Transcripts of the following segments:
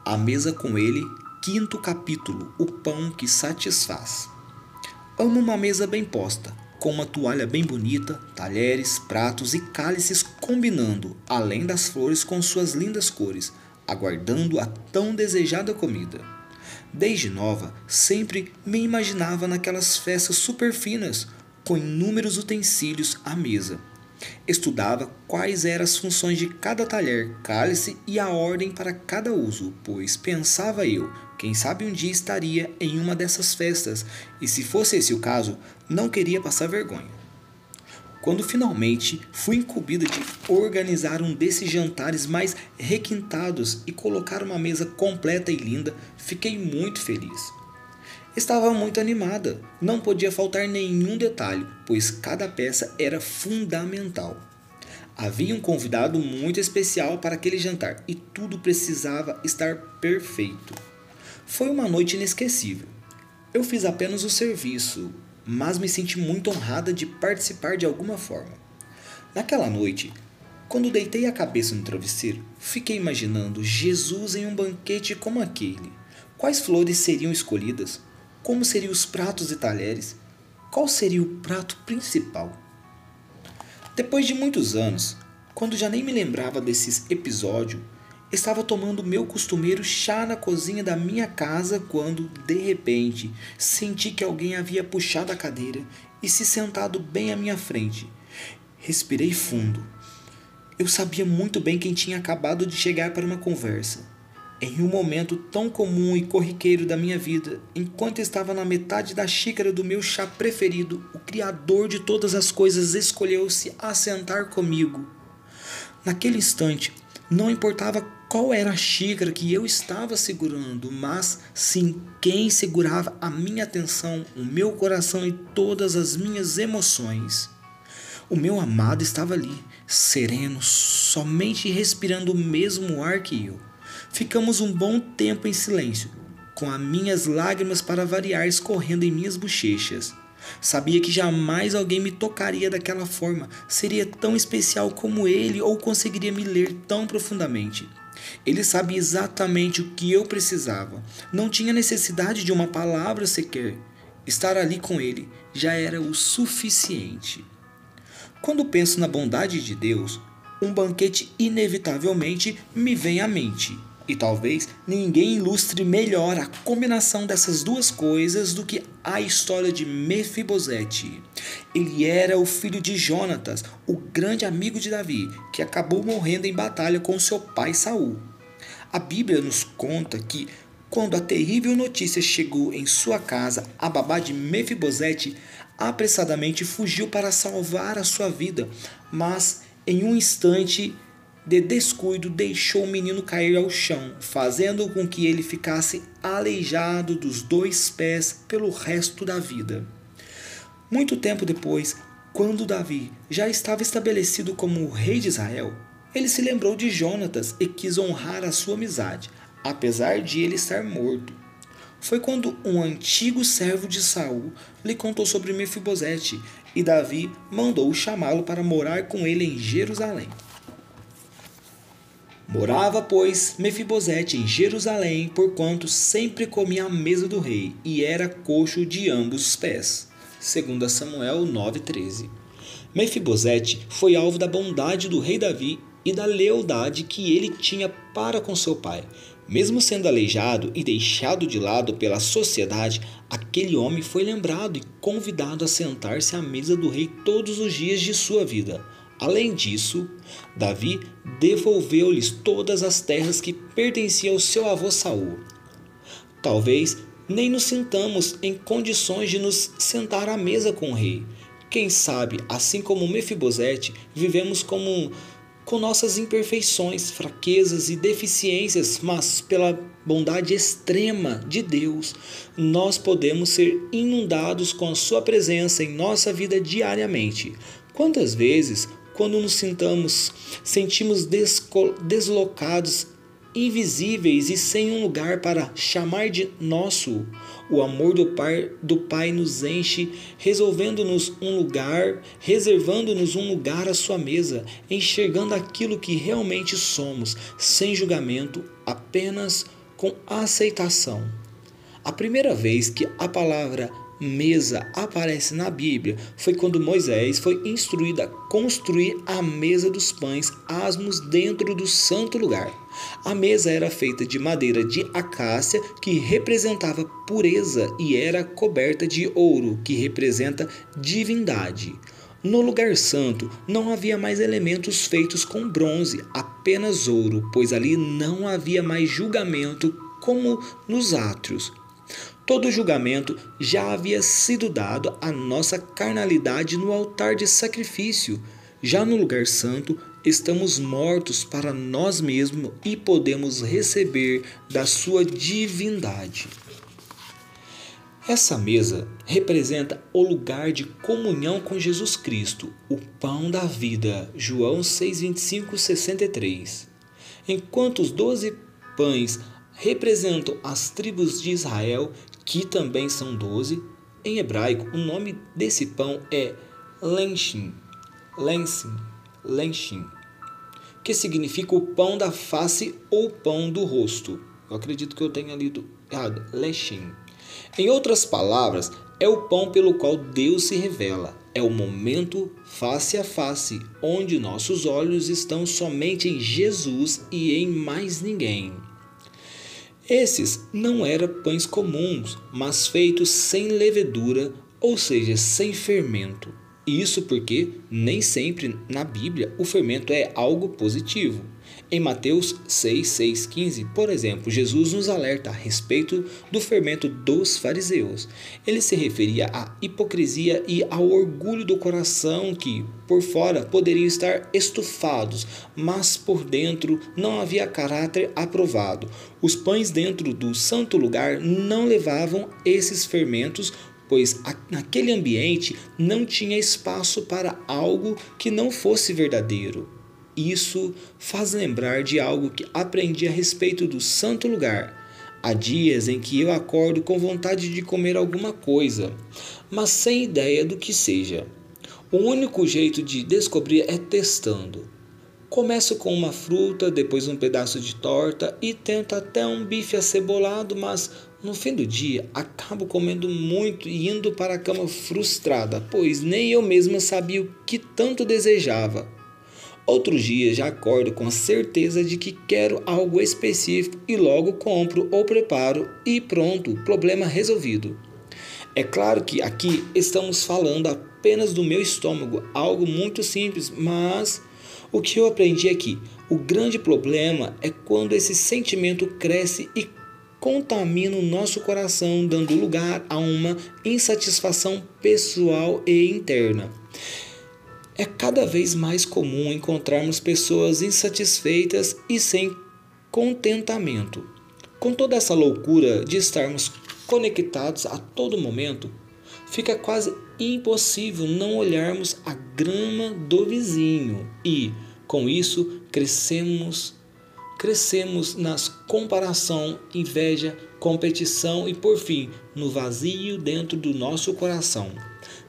A mesa com ele, quinto capítulo, o pão que satisfaz. Amo uma mesa bem posta, com uma toalha bem bonita, talheres, pratos e cálices combinando, além das flores com suas lindas cores, aguardando a tão desejada comida. Desde nova, sempre me imaginava naquelas festas super finas, com inúmeros utensílios à mesa. Estudava quais eram as funções de cada talher, cálice e a ordem para cada uso, pois pensava eu, quem sabe um dia estaria em uma dessas festas, e se fosse esse o caso, não queria passar vergonha. Quando finalmente fui incumbido de organizar um desses jantares mais requintados e colocar uma mesa completa e linda, fiquei muito feliz. Estava muito animada, não podia faltar nenhum detalhe, pois cada peça era fundamental. Havia um convidado muito especial para aquele jantar e tudo precisava estar perfeito. Foi uma noite inesquecível. Eu fiz apenas o serviço, mas me senti muito honrada de participar de alguma forma. Naquela noite, quando deitei a cabeça no travesseiro, fiquei imaginando Jesus em um banquete como aquele. Quais flores seriam escolhidas? Como seriam os pratos e talheres? Qual seria o prato principal? Depois de muitos anos, quando já nem me lembrava desses episódios, estava tomando meu costumeiro chá na cozinha da minha casa quando, de repente, senti que alguém havia puxado a cadeira e se sentado bem à minha frente. Respirei fundo. Eu sabia muito bem quem tinha acabado de chegar para uma conversa. Em um momento tão comum e corriqueiro da minha vida, enquanto estava na metade da xícara do meu chá preferido, o Criador de todas as coisas escolheu-se assentar comigo. Naquele instante, não importava qual era a xícara que eu estava segurando, mas sim quem segurava a minha atenção, o meu coração e todas as minhas emoções. O meu amado estava ali, sereno, somente respirando o mesmo ar que eu. Ficamos um bom tempo em silêncio, com as minhas lágrimas para variar escorrendo em minhas bochechas. Sabia que jamais alguém me tocaria daquela forma, seria tão especial como ele ou conseguiria me ler tão profundamente. Ele sabia exatamente o que eu precisava, não tinha necessidade de uma palavra sequer. Estar ali com ele já era o suficiente. Quando penso na bondade de Deus, um banquete inevitavelmente me vem à mente. E talvez ninguém ilustre melhor a combinação dessas duas coisas do que a história de Mefibosete. Ele era o filho de Jonatas, o grande amigo de Davi, que acabou morrendo em batalha com seu pai Saul. A Bíblia nos conta que, quando a terrível notícia chegou em sua casa, a babá de Mefibosete apressadamente fugiu para salvar a sua vida, mas em um instante de descuido deixou o menino cair ao chão, fazendo com que ele ficasse aleijado dos 2 pés pelo resto da vida. Muito tempo depois, quando Davi já estava estabelecido como o rei de Israel, ele se lembrou de Jonatas e quis honrar a sua amizade, apesar de ele estar morto. Foi quando um antigo servo de Saul lhe contou sobre Mefibosete e Davi mandou chamá-lo para morar com ele em Jerusalém. Morava, pois, Mefibosete em Jerusalém, porquanto sempre comia à mesa do rei, e era coxo de ambos os pés. 2 Samuel 9,13. Mefibosete foi alvo da bondade do rei Davi e da lealdade que ele tinha para com seu pai. Mesmo sendo aleijado e deixado de lado pela sociedade, aquele homem foi lembrado e convidado a sentar-se à mesa do rei todos os dias de sua vida. Além disso, Davi devolveu-lhes todas as terras que pertenciam ao seu avô Saul. Talvez nem nos sintamos em condições de nos sentar à mesa com o rei. Quem sabe, assim como Mefibosete, vivemos com nossas imperfeições, fraquezas e deficiências, mas pela bondade extrema de Deus, nós podemos ser inundados com a sua presença em nossa vida diariamente. Quantas vezes, quando nos sentimos deslocados, invisíveis e sem um lugar para chamar de nosso, o amor do Pai nos enche, reservando-nos um lugar à sua mesa, enxergando aquilo que realmente somos, sem julgamento, apenas com aceitação. A primeira vez que a palavra mesa aparece na Bíblia foi quando Moisés foi instruído a construir a mesa dos pães asmos dentro do santo lugar. A mesa era feita de madeira de acácia, que representava pureza, e era coberta de ouro, que representa divindade. No lugar santo não havia mais elementos feitos com bronze, apenas ouro, pois ali não havia mais julgamento como nos átrios. Todo julgamento já havia sido dado à nossa carnalidade no altar de sacrifício. Já no lugar santo, estamos mortos para nós mesmos e podemos receber da sua divindade. Essa mesa representa o lugar de comunhão com Jesus Cristo, o pão da vida. João 6:25-63. Enquanto os 12 pães representam as tribos de Israel, que também são 12. Em hebraico, o nome desse pão é lenshim, que significa o pão da face ou pão do rosto. Eu acredito que eu tenha lido errado, leshim. Em outras palavras, é o pão pelo qual Deus se revela. É o momento face a face, onde nossos olhos estão somente em Jesus e em mais ninguém. Esses não eram pães comuns, mas feitos sem levedura, ou seja, sem fermento. Isso porque nem sempre na Bíblia o fermento é algo positivo. Em Mateus 6:15, por exemplo, Jesus nos alerta a respeito do fermento dos fariseus. Ele se referia à hipocrisia e ao orgulho do coração que, por fora, poderiam estar estufados, mas por dentro não havia caráter aprovado. Os pães dentro do santo lugar não levavam esses fermentos, pois naquele ambiente não tinha espaço para algo que não fosse verdadeiro. Isso faz lembrar de algo que aprendi a respeito do santo lugar. Há dias em que eu acordo com vontade de comer alguma coisa, mas sem ideia do que seja. O único jeito de descobrir é testando. Começo com uma fruta, depois um pedaço de torta e tento até um bife acebolado, mas no fim do dia acabo comendo muito e indo para a cama frustrada, pois nem eu mesma sabia o que tanto desejava. Outros dias já acordo com a certeza de que quero algo específico e logo compro ou preparo e pronto, problema resolvido. É claro que aqui estamos falando apenas do meu estômago, algo muito simples, mas o que eu aprendi aqui, o grande problema é quando esse sentimento cresce e contamina o nosso coração, dando lugar a uma insatisfação pessoal e interna. É cada vez mais comum encontrarmos pessoas insatisfeitas e sem contentamento. Com toda essa loucura de estarmos conectados a todo momento, fica quase impossível não olharmos a grama do vizinho e, com isso, crescemos na comparação, inveja, competição e, por fim, no vazio dentro do nosso coração.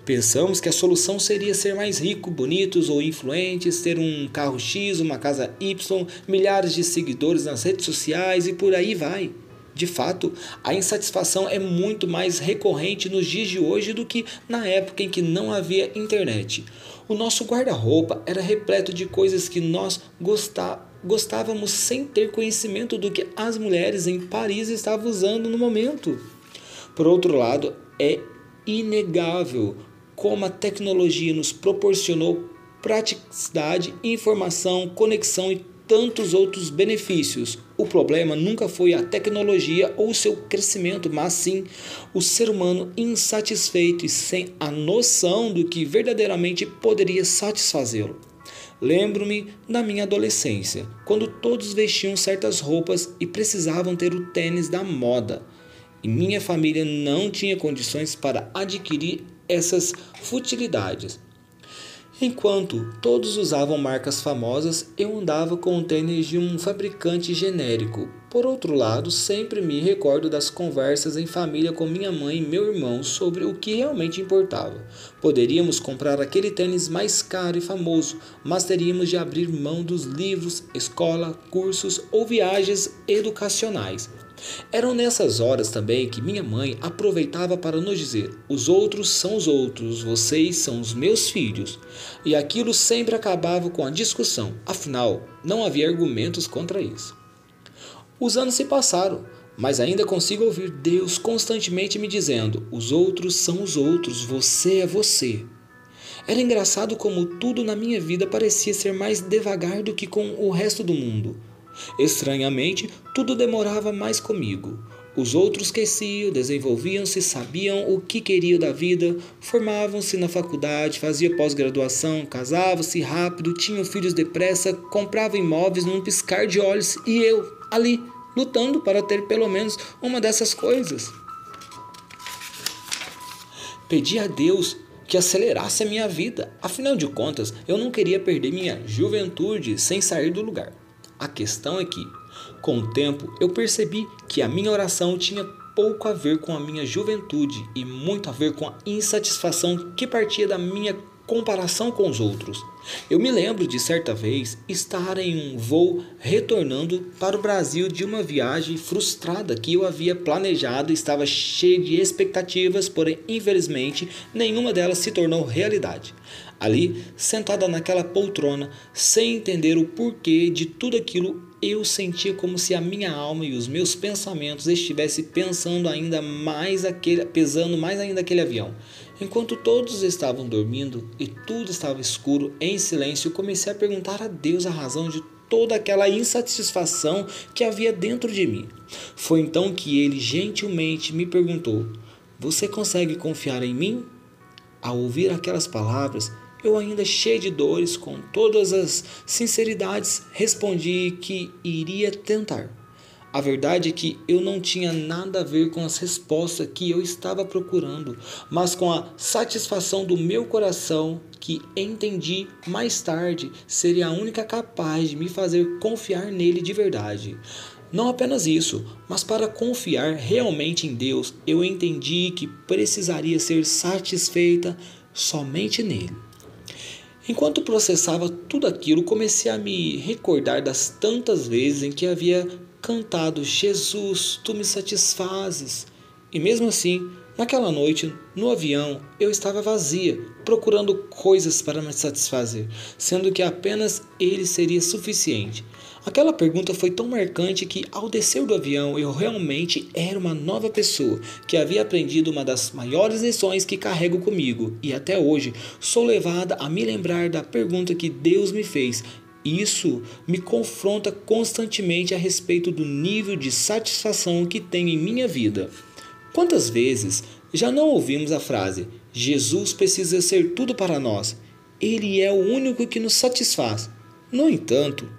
Pensamos que a solução seria ser mais rico, bonitos ou influentes, ter um carro X, uma casa Y, milhares de seguidores nas redes sociais e por aí vai. De fato, a insatisfação é muito mais recorrente nos dias de hoje do que na época em que não havia internet. O nosso guarda-roupa era repleto de coisas que nós gostávamos sem ter conhecimento do que as mulheres em Paris estavam usando no momento. Por outro lado, é inegável como a tecnologia nos proporcionou praticidade, informação, conexão e tantos outros benefícios. O problema nunca foi a tecnologia ou seu crescimento, mas sim o ser humano insatisfeito e sem a noção do que verdadeiramente poderia satisfazê-lo. Lembro-me da minha adolescência, quando todos vestiam certas roupas e precisavam ter o tênis da moda. E minha família não tinha condições para adquirir essas futilidades. Enquanto todos usavam marcas famosas, eu andava com o tênis de um fabricante genérico. Por outro lado, sempre me recordo das conversas em família com minha mãe e meu irmão sobre o que realmente importava. Poderíamos comprar aquele tênis mais caro e famoso, mas teríamos de abrir mão dos livros, escola, cursos ou viagens educacionais. Eram nessas horas também que minha mãe aproveitava para nos dizer: os outros são os outros, vocês são os meus filhos. E aquilo sempre acabava com a discussão, afinal, não havia argumentos contra isso. Os anos se passaram, mas ainda consigo ouvir Deus constantemente me dizendo: os outros são os outros, você é você. Era engraçado como tudo na minha vida parecia ser mais devagar do que com o resto do mundo. Estranhamente, tudo demorava mais comigo. Os outros cresciam, desenvolviam-se, sabiam o que queriam da vida, formavam-se na faculdade, faziam pós-graduação, casavam-se rápido, tinham filhos depressa, compravam imóveis num piscar de olhos e eu, ali, lutando para ter pelo menos uma dessas coisas. Pedi a Deus que acelerasse a minha vida. Afinal de contas, eu não queria perder minha juventude sem sair do lugar. A questão é que, com o tempo, eu percebi que a minha oração tinha pouco a ver com a minha juventude e muito a ver com a insatisfação que partia da minha comparação com os outros. Eu me lembro de certa vez estar em um voo retornando para o Brasil de uma viagem frustrada que eu havia planejado e estava cheio de expectativas, porém, infelizmente, nenhuma delas se tornou realidade. Ali, sentada naquela poltrona, sem entender o porquê de tudo aquilo, eu sentia como se a minha alma e os meus pensamentos estivessem pesando mais ainda aquele avião. Enquanto todos estavam dormindo e tudo estava escuro, em silêncio, comecei a perguntar a Deus a razão de toda aquela insatisfação que havia dentro de mim. Foi então que ele gentilmente me perguntou: você consegue confiar em mim? Ao ouvir aquelas palavras, eu ainda cheio de dores, com todas as sinceridades, respondi que iria tentar. A verdade é que eu não tinha nada a ver com as respostas que eu estava procurando, mas com a satisfação do meu coração que entendi mais tarde seria a única capaz de me fazer confiar nele de verdade. Não apenas isso, mas para confiar realmente em Deus, eu entendi que precisaria ser satisfeita somente nele. Enquanto processava tudo aquilo, comecei a me recordar das tantas vezes em que havia cantado: Jesus, tu me satisfazes. E mesmo assim, naquela noite, no avião, eu estava vazia, procurando coisas para me satisfazer, sendo que apenas ele seria suficiente. Aquela pergunta foi tão marcante que, ao descer do avião, eu realmente era uma nova pessoa, que havia aprendido uma das maiores lições que carrego comigo, e até hoje sou levada a me lembrar da pergunta que Deus me fez. Isso me confronta constantemente a respeito do nível de satisfação que tenho em minha vida. Quantas vezes já não ouvimos a frase: Jesus precisa ser tudo para nós, Ele é o único que nos satisfaz. No entanto,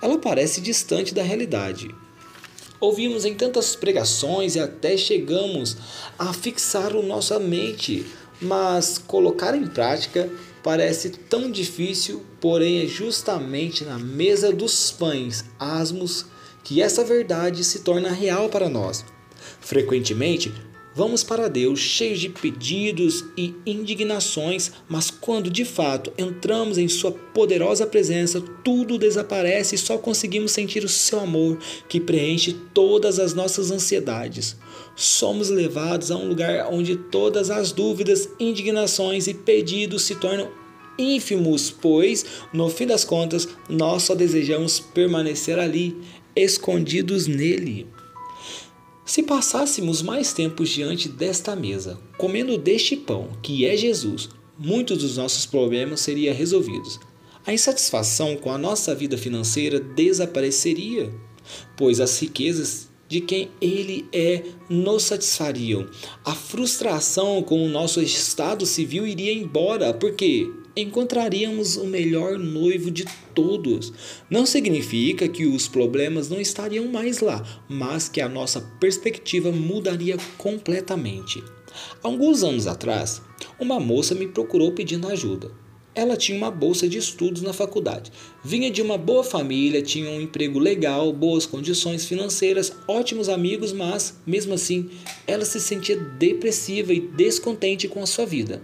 ela parece distante da realidade. Ouvimos em tantas pregações e até chegamos a fixar nossa mente, mas colocar em prática parece tão difícil, porém é justamente na mesa dos pães asmos que essa verdade se torna real para nós. Frequentemente, vamos para Deus cheios de pedidos e indignações, mas quando de fato entramos em sua poderosa presença, tudo desaparece e só conseguimos sentir o seu amor que preenche todas as nossas ansiedades. Somos levados a um lugar onde todas as dúvidas, indignações e pedidos se tornam ínfimos, pois, no fim das contas, nós só desejamos permanecer ali, escondidos nele. Se passássemos mais tempos diante desta mesa, comendo deste pão, que é Jesus, muitos dos nossos problemas seriam resolvidos. A insatisfação com a nossa vida financeira desapareceria, pois as riquezas de quem Ele é nos satisfariam. A frustração com o nosso estado civil iria embora, porque encontraríamos o melhor noivo de todos. Não significa que os problemas não estariam mais lá, mas que a nossa perspectiva mudaria completamente. Alguns anos atrás, uma moça me procurou pedindo ajuda. Ela tinha uma bolsa de estudos na faculdade. Vinha de uma boa família, tinha um emprego legal, boas condições financeiras, ótimos amigos, mas, mesmo assim, ela se sentia depressiva e descontente com a sua vida.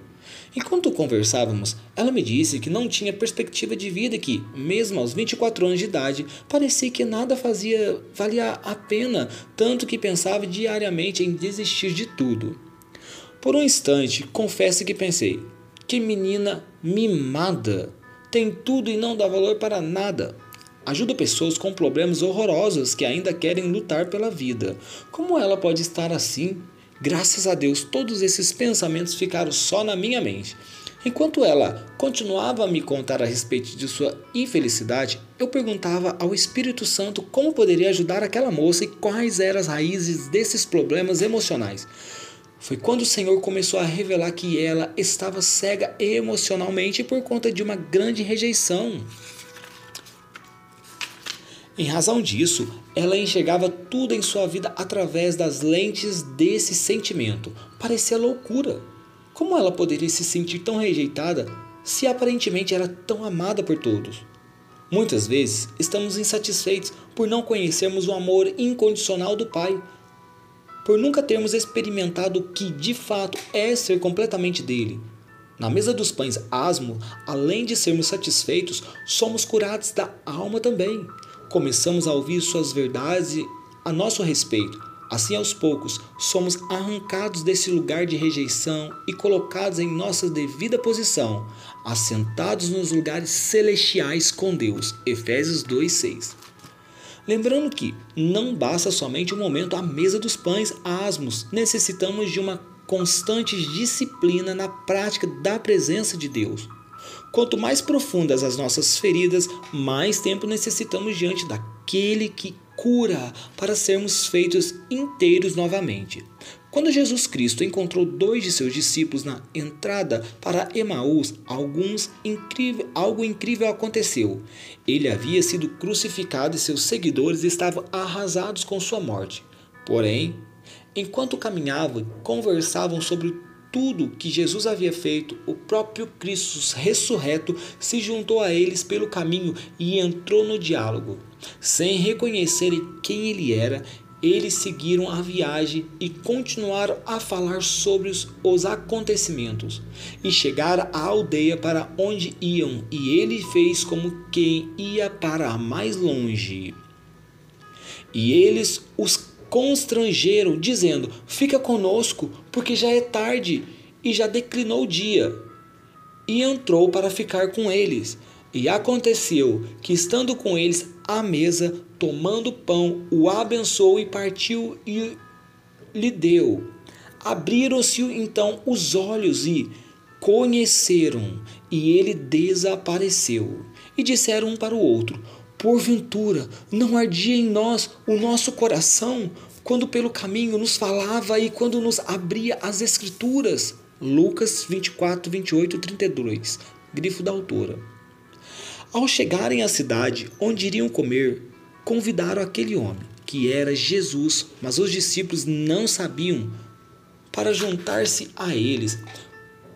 Enquanto conversávamos, ela me disse que não tinha perspectiva de vida e que, mesmo aos 24 anos de idade, parecia que nada valia a pena, tanto que pensava diariamente em desistir de tudo. Por um instante, confesso que pensei, que menina mimada, tem tudo e não dá valor para nada. Ajuda pessoas com problemas horrorosos que ainda querem lutar pela vida. Como ela pode estar assim? Graças a Deus, todos esses pensamentos ficaram só na minha mente. Enquanto ela continuava a me contar a respeito de sua infelicidade, eu perguntava ao Espírito Santo como poderia ajudar aquela moça e quais eram as raízes desses problemas emocionais. Foi quando o Senhor começou a revelar que ela estava cega emocionalmente por conta de uma grande rejeição. Em razão disso, ela enxergava tudo em sua vida através das lentes desse sentimento. Parecia loucura. Como ela poderia se sentir tão rejeitada se aparentemente era tão amada por todos? Muitas vezes estamos insatisfeitos por não conhecermos o amor incondicional do Pai, por nunca termos experimentado o que de fato é ser completamente dele. Na mesa dos pães asmos, além de sermos satisfeitos, somos curados da alma também. Começamos a ouvir suas verdades a nosso respeito. Assim, aos poucos, somos arrancados desse lugar de rejeição e colocados em nossa devida posição, assentados nos lugares celestiais com Deus. Efésios 2:6. Lembrando que não basta somente um momento à mesa dos pães asmos, necessitamos de uma constante disciplina na prática da presença de Deus. Quanto mais profundas as nossas feridas, mais tempo necessitamos diante daquele que cura para sermos feitos inteiros novamente. Quando Jesus Cristo encontrou 2 de seus discípulos na entrada para Emaús, algo incrível aconteceu. Ele havia sido crucificado e seus seguidores estavam arrasados com sua morte. Porém, enquanto caminhavam e conversavam sobre tudo que Jesus havia feito, o próprio Cristo ressurreto se juntou a eles pelo caminho e entrou no diálogo. Sem reconhecerem quem ele era, eles seguiram a viagem e continuaram a falar sobre os acontecimentos. E chegaram à aldeia para onde iam, e ele fez como quem ia para mais longe. E eles os constrangeram, dizendo: fica conosco, porque já é tarde e já declinou o dia. E entrou para ficar com eles. E aconteceu que, estando com eles à mesa, tomando pão, o abençoou e partiu e lhe deu. Abriram-se então os olhos e conheceram, e ele desapareceu. E disseram um para o outro: porventura, não ardia em nós o nosso coração, quando pelo caminho nos falava e quando nos abria as Escrituras? Lucas 24, 28 e 32, grifo da autora. Ao chegarem à cidade onde iriam comer, convidaram aquele homem, que era Jesus, mas os discípulos não sabiam, para juntar-se a eles.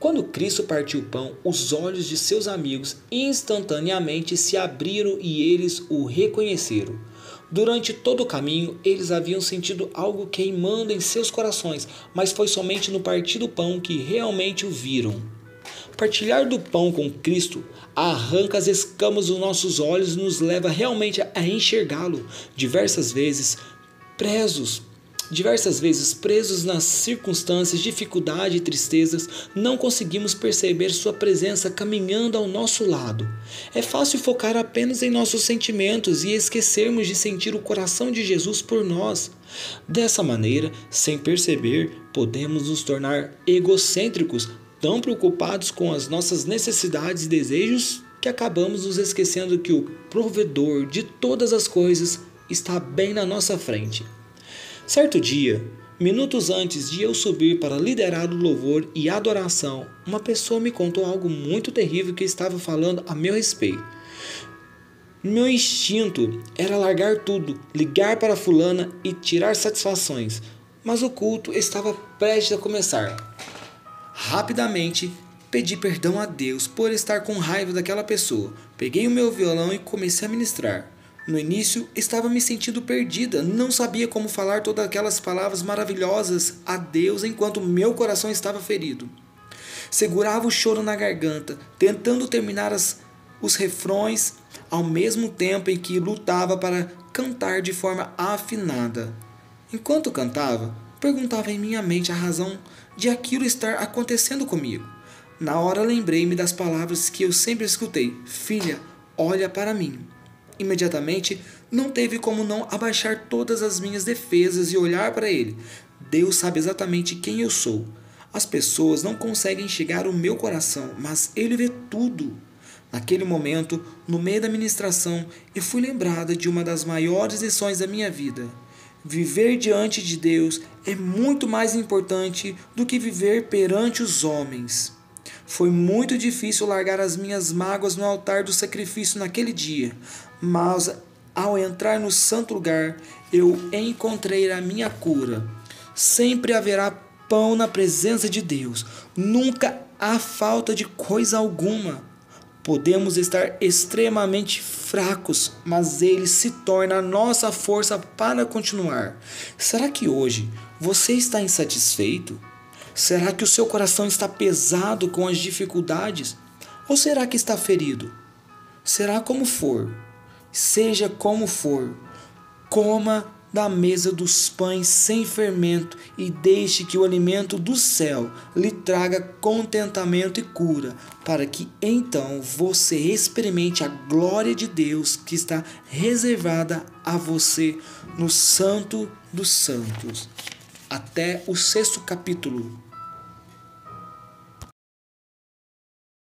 Quando Cristo partiu o pão, os olhos de seus amigos instantaneamente se abriram e eles o reconheceram. Durante todo o caminho, eles haviam sentido algo queimando em seus corações, mas foi somente no partir do pão que realmente o viram. Partilhar do pão com Cristo arranca as escamas dos nossos olhos e nos leva realmente a enxergá-lo. Diversas vezes presos nas circunstâncias, dificuldade e tristezas, não conseguimos perceber sua presença caminhando ao nosso lado. É fácil focar apenas em nossos sentimentos e esquecermos de sentir o coração de Jesus por nós. Dessa maneira, sem perceber, podemos nos tornar egocêntricos, tão preocupados com as nossas necessidades e desejos que acabamos nos esquecendo que o provedor de todas as coisas está bem na nossa frente. Certo dia, minutos antes de eu subir para liderar o louvor e adoração, uma pessoa me contou algo muito terrível que estava falando a meu respeito. Meu instinto era largar tudo, ligar para fulana e tirar satisfações, mas o culto estava prestes a começar. Rapidamente, pedi perdão a Deus por estar com raiva daquela pessoa. Peguei o meu violão e comecei a ministrar. No início, estava me sentindo perdida, não sabia como falar todas aquelas palavras maravilhosas a Deus enquanto meu coração estava ferido. Segurava o choro na garganta, tentando terminar os refrões, ao mesmo tempo em que lutava para cantar de forma afinada. Enquanto cantava, perguntava em minha mente a razão de aquilo estar acontecendo comigo. Na hora lembrei-me das palavras que eu sempre escutei: filha, olha para mim. Imediatamente, não teve como não abaixar todas as minhas defesas e olhar para ele. Deus sabe exatamente quem eu sou. As pessoas não conseguem enxergar o meu coração, mas Ele vê tudo. Naquele momento, no meio da ministração, eu fui lembrada de uma das maiores lições da minha vida. Viver diante de Deus é muito mais importante do que viver perante os homens. Foi muito difícil largar as minhas mágoas no altar do sacrifício naquele dia, mas ao entrar no santo lugar, eu encontrei a minha cura. Sempre haverá pão na presença de Deus, nunca há falta de coisa alguma. Podemos estar extremamente fracos, mas Ele se torna a nossa força para continuar. Será que hoje você está insatisfeito? Será que o seu coração está pesado com as dificuldades? Ou será que está ferido? Será como for. Seja como for, coma da mesa dos pães sem fermento e deixe que o alimento do céu lhe traga contentamento e cura, para que então você experimente a glória de Deus que está reservada a você no Santo dos Santos. Até o 6º capítulo.